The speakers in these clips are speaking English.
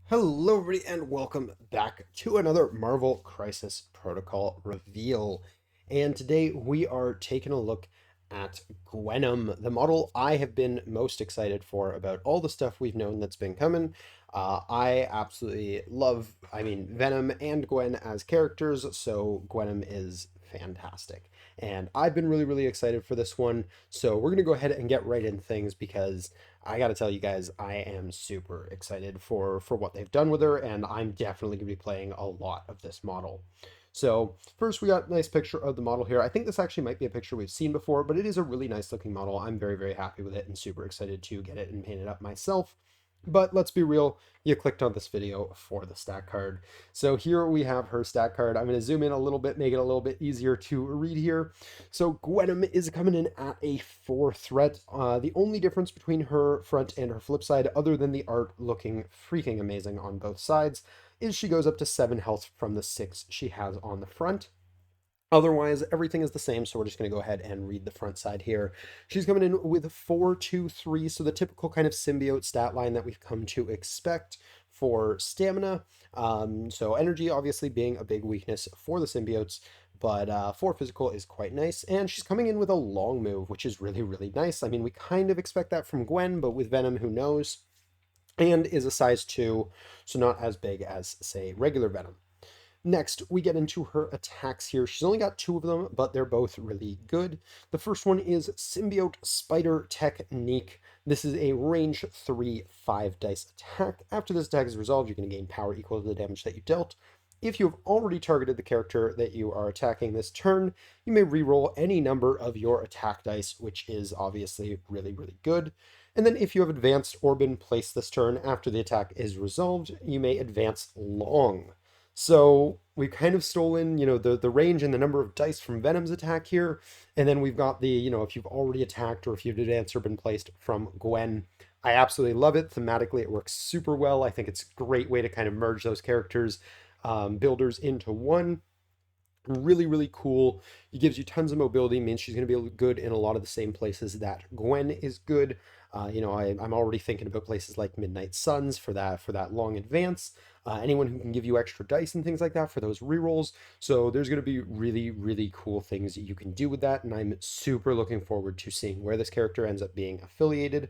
Hello, everybody, and welcome back to another Marvel Crisis Protocol reveal. And today we are taking a look at Gwenom, the model I have been most excited for about all the stuff we've known that's been coming. I absolutely love, Venom and Gwen as characters, so Gwenom is fantastic. And I've been really, really excited for this one. So we're going to go ahead and get right in things because I got to tell you guys, I am super excited for what they've done with her, and I'm definitely going to be playing a lot of this model. So first, we got a nice picture of the model here. I think this actually might be a picture we've seen before, but it is a really nice looking model. I'm very, very happy with it and super excited to get it and paint it up myself. But let's be real, you clicked on this video for the stat card. So here we have her stat card. I'm going to zoom in a little bit, make it a little bit easier to read here. So Gwenom is coming in at a 4 threat. The only difference between her front and her flip side, other than the art looking freaking amazing on both sides, is she goes up to 7 health from the 6 she has on the front. Otherwise, everything is the same, so we're just going to go ahead and read the front side here. She's coming in with 4-2-3, so the typical kind of symbiote stat line that we've come to expect for stamina. So energy obviously being a big weakness for the symbiotes, but 4 physical is quite nice. And she's coming in with a long move, which is really, really nice. I mean, we kind of expect that from Gwen, but with Venom, who knows? And is a size 2, so not as big as, say, regular Venom. Next, we get into her attacks here. She's only got 2 of them, but they're both really good. The first one is Symbiote Spider Technique. This is a range 3 5 dice attack. After this attack is resolved, you're going to gain power equal to the damage that you dealt. If you have already targeted the character that you are attacking this turn, you may reroll any number of your attack dice, which is obviously really, really good. And then if you have advanced or been placed this turn after the attack is resolved, you may advance long. So we've kind of stolen, the range and the number of dice from Venom's attack here. And then we've got the, if you've already attacked or if you've advanced or been placed from Gwen. I absolutely love it. Thematically, it works super well. I think it's a great way to kind of merge those characters, builders into one. Really, really cool. It gives you tons of mobility, means she's going to be good in a lot of the same places that Gwen is good. I'm already thinking about places like Midnight Suns for that long advance. Anyone who can give you extra dice and things like that for those rerolls. So there's going to be really, really cool things that you can do with that, and I'm super looking forward to seeing where this character ends up being affiliated.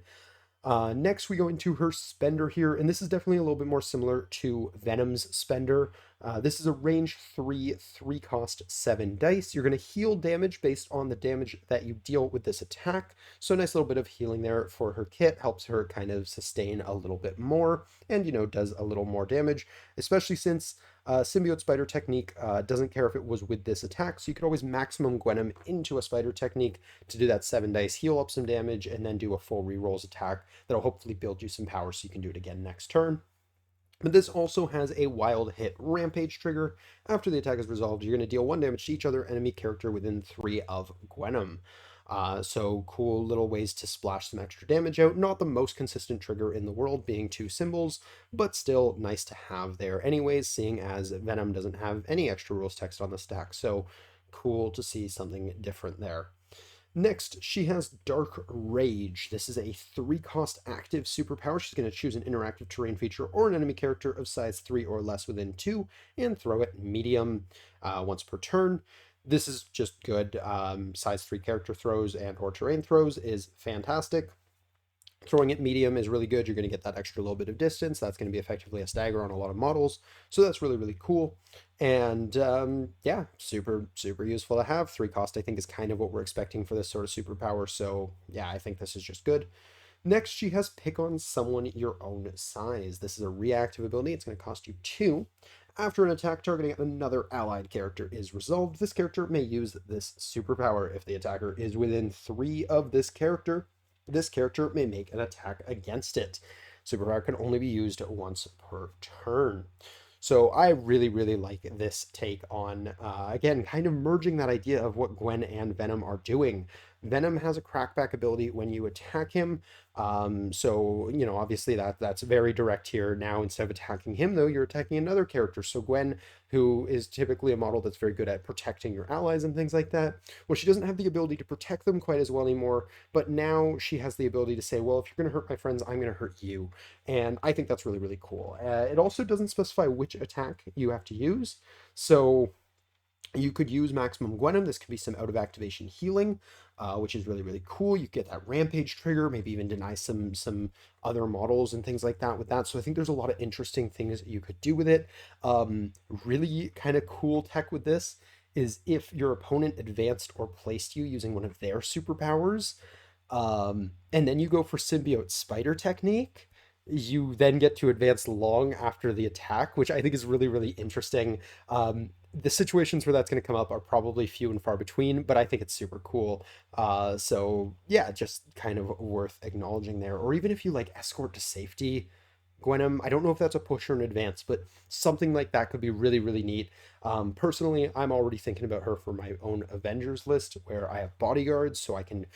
Next, we go into her spender here, and this is definitely a little bit more similar to Venom's spender. This is a range 3, 3 cost 7 dice. You're going to heal damage based on the damage that you deal with this attack. So a nice little bit of healing there for her kit, helps her kind of sustain a little bit more and, does a little more damage, especially since Symbiote Spider Technique doesn't care if it was with this attack, so you could always maximum Gwenom into a Spider Technique to do that 7 dice, heal up some damage, and then do a full rerolls attack that'll hopefully build you some power so you can do it again next turn. But this also has a wild hit rampage trigger. After the attack is resolved, you're going to deal 1 damage to each other enemy character within 3 of Gwenom. So cool little ways to splash some extra damage out. Not the most consistent trigger in the world, being 2 symbols, but still nice to have there anyways, seeing as Venom doesn't have any extra rules text on the stack. So cool to see something different there. Next, she has Dark Rage. This is a 3 cost active superpower. She's going to choose an interactive terrain feature or an enemy character of size 3 or less within 2 and throw it medium once per turn. This is just good. Size 3 character throws and or terrain throws is fantastic. Throwing it medium is really good. You're going to get that extra little bit of distance. That's going to be effectively a stagger on a lot of models. So that's really, really cool. And yeah, super, super useful to have. 3 cost, I think, is kind of what we're expecting for this sort of superpower. So yeah, I think this is just good. Next, she has Pick on Someone Your Own Size. This is a reactive ability. It's going to cost you 2. After an attack targeting another allied character is resolved, this character may use this superpower. If the attacker is within 3 of this character may make an attack against it. Superpower can only be used once per turn. So I really, really like this take on, again, kind of merging that idea of what Gwen and Venom are doing. Venom has a crackback ability when you attack him. So, obviously that's very direct here. Now, instead of attacking him, though, you're attacking another character. So Gwen, who is typically a model that's very good at protecting your allies and things like that, well, she doesn't have the ability to protect them quite as well anymore, but now she has the ability to say, well, if you're going to hurt my friends, I'm going to hurt you. And I think that's really, really cool. It also doesn't specify which attack you have to use. So you could use Maximum Gwenom. This could be some out of activation healing, which is really, really cool. You get that rampage trigger, maybe even deny some other models and things like that with that. So I think there's a lot of interesting things that you could do with it. Really kind of cool tech with this is if your opponent advanced or placed you using one of their superpowers, and then you go for symbiote spider technique, you then get to advance long after the attack, which I think is really, really interesting. The situations where that's going to come up are probably few and far between, but I think it's super cool. So yeah, just kind of worth acknowledging there. Or even if you like escort to safety, Gwenom, I don't know if that's a push or an advance, but something like that could be really, really neat. Personally, I'm already thinking about her for my own Avengers list where I have bodyguards, so I can,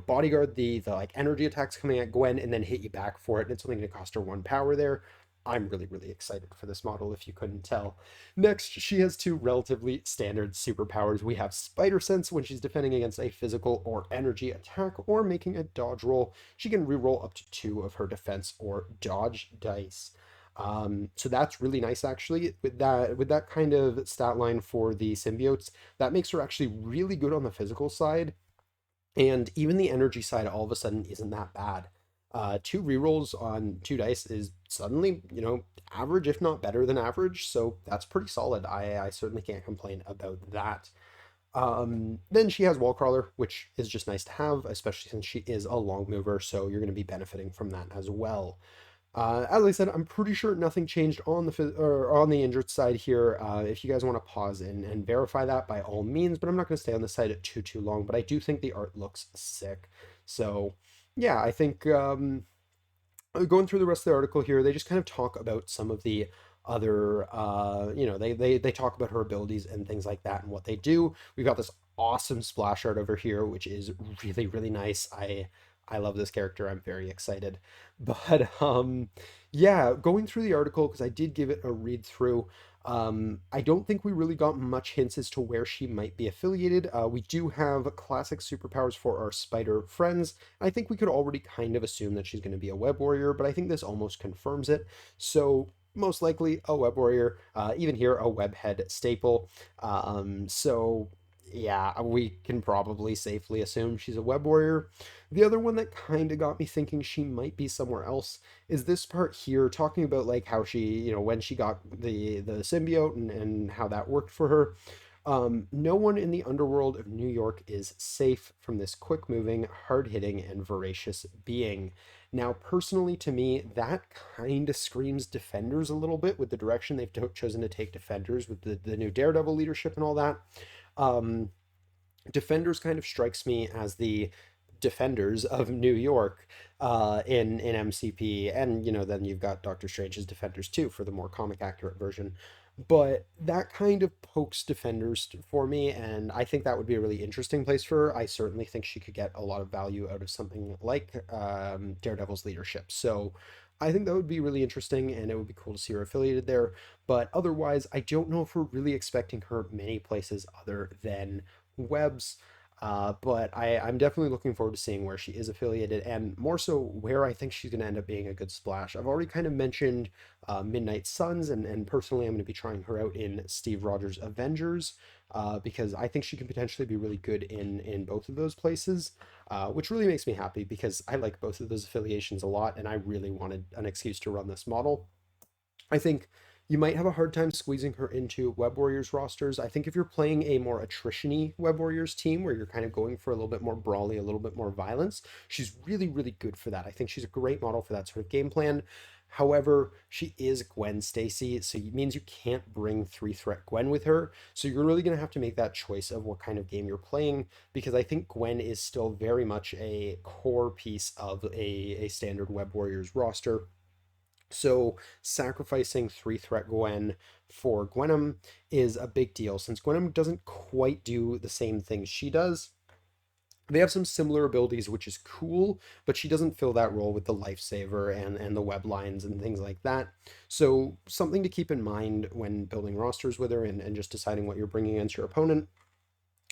bodyguard the like energy attacks coming at Gwen and then hit you back for it. And it's only going to cost her 1 power there. I'm really, really excited for this model, if you couldn't tell. Next, she has two relatively standard superpowers. We have Spider Sense when she's defending against a physical or energy attack or making a dodge roll. She can reroll up to 2 of her defense or dodge dice. So that's really nice actually. With that kind of stat line for the symbiotes, that makes her actually really good on the physical side. And even the energy side all of a sudden isn't that bad. 2 rerolls on 2 dice is suddenly, average, if not better than average. So that's pretty solid. I certainly can't complain about that. Then she has Wall Crawler, which is just nice to have, especially since she is a long mover. So you're going to be benefiting from that as well. As I said, I'm pretty sure nothing changed on or on the injured side here. If you guys want to pause and verify that, by all means, but I'm not going to stay on the site at too long. But I do think the art looks sick. So yeah, I think going through the rest of the article here, they just kind of talk about some of the other, they talk about her abilities and things like that and what they do. We've got this awesome splash art over here, which is really, really nice. I love this character. I'm very excited. But yeah, going through the article because I did give it a read through. I don't think we really got much hints as to where she might be affiliated. We do have classic superpowers for our spider friends. I think we could already kind of assume that she's going to be a web warrior, but I think this almost confirms it. So most likely a web warrior, even here a web head staple. So yeah, we can probably safely assume she's a web warrior. The other one that kind of got me thinking she might be somewhere else is this part here, talking about like how she, when she got the symbiote and how that worked for her. No one in the underworld of New York is safe from this quick moving, hard hitting, and voracious being. Now, personally, to me, that kind of screams Defenders a little bit with the direction they've chosen to take Defenders with the new Daredevil leadership and all that. Um, Defenders kind of strikes me as the Defenders of New York in MCP, and then you've got Doctor Strange's Defenders too for the more comic accurate version. But that kind of pokes Defenders for me, and I think that would be a really interesting place for her. I certainly think she could get a lot of value out of something like Daredevil's leadership. So I think that would be really interesting, and it would be cool to see her affiliated there. But otherwise, I don't know if we're really expecting her many places other than webs. But I'm definitely looking forward to seeing where she is affiliated and more so where I think she's going to end up being a good splash. I've already kind of mentioned Midnight Suns, and personally, I'm going to be trying her out in Steve Rogers' Avengers because I think she can potentially be really good in both of those places, which really makes me happy because I like both of those affiliations a lot and I really wanted an excuse to run this model. I think you might have a hard time squeezing her into Web Warriors rosters. I think if you're playing a more attrition-y Web Warriors team where you're kind of going for a little bit more brawly, a little bit more violence, she's really, really good for that. I think she's a great model for that sort of game plan. However, she is Gwen Stacy, so it means you can't bring 3-threat Gwen with her. So you're really going to have to make that choice of what kind of game you're playing, because I think Gwen is still very much a core piece of a standard Web Warriors roster. So sacrificing 3-threat Gwen for Gwenom is a big deal since Gwenom doesn't quite do the same things she does. They have some similar abilities, which is cool, but she doesn't fill that role with the lifesaver and the web lines and things like that. So something to keep in mind when building rosters with her and just deciding what you're bringing against your opponent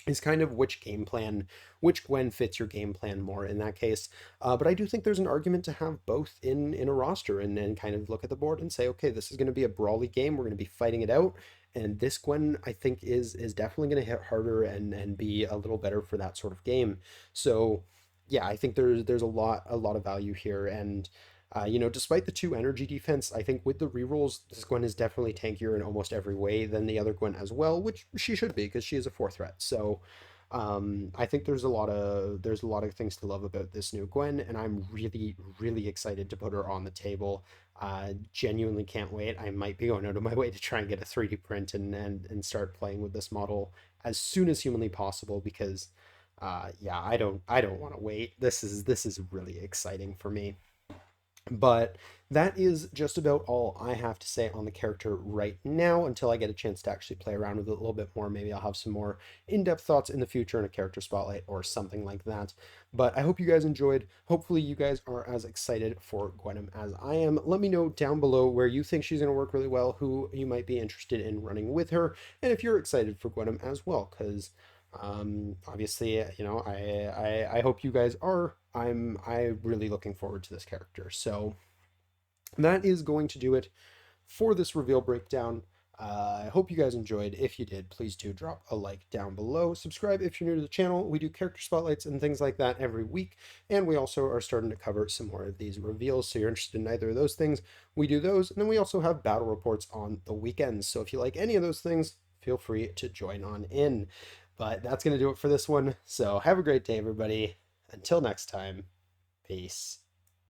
is kind of which game plan, which Gwen fits your game plan more in that case. But I do think there's an argument to have both in a roster and kind of look at the board and say, okay, this is going to be a brawly game. We're going to be fighting it out. And this Gwen, I think, is definitely going to hit harder and be a little better for that sort of game. So yeah, I think there's a lot of value here. And despite the two energy defense, I think with the rerolls, this Gwen is definitely tankier in almost every way than the other Gwen as well, which she should be because she is a 4 threat. So I think there's a lot of things to love about this new Gwen, and I'm really, really excited to put her on the table. Genuinely can't wait. I might be going out of my way to try and get a 3D print and start playing with this model as soon as humanly possible because yeah, I don't want to wait. This is really exciting for me. But that is just about all I have to say on the character right now until I get a chance to actually play around with it a little bit more. Maybe I'll have some more in-depth thoughts in the future in a character spotlight or something like that. But I hope you guys enjoyed. Hopefully you guys are as excited for Gwenom as I am. Let me know down below where you think she's going to work really well, who you might be interested in running with her, and if you're excited for Gwenom as well, because obviously, I hope you guys are. I really looking forward to this character. So that is going to do it for this reveal breakdown. I hope you guys enjoyed. If you did, please do drop a like down below. Subscribe if you're new to the channel. We do character spotlights and things like that every week. And we also are starting to cover some more of these reveals. So you're interested in either of those things, we do those. And then we also have battle reports on the weekends. So if you like any of those things, feel free to join on in. But that's going to do it for this one. So have a great day, everybody. Until next time, peace.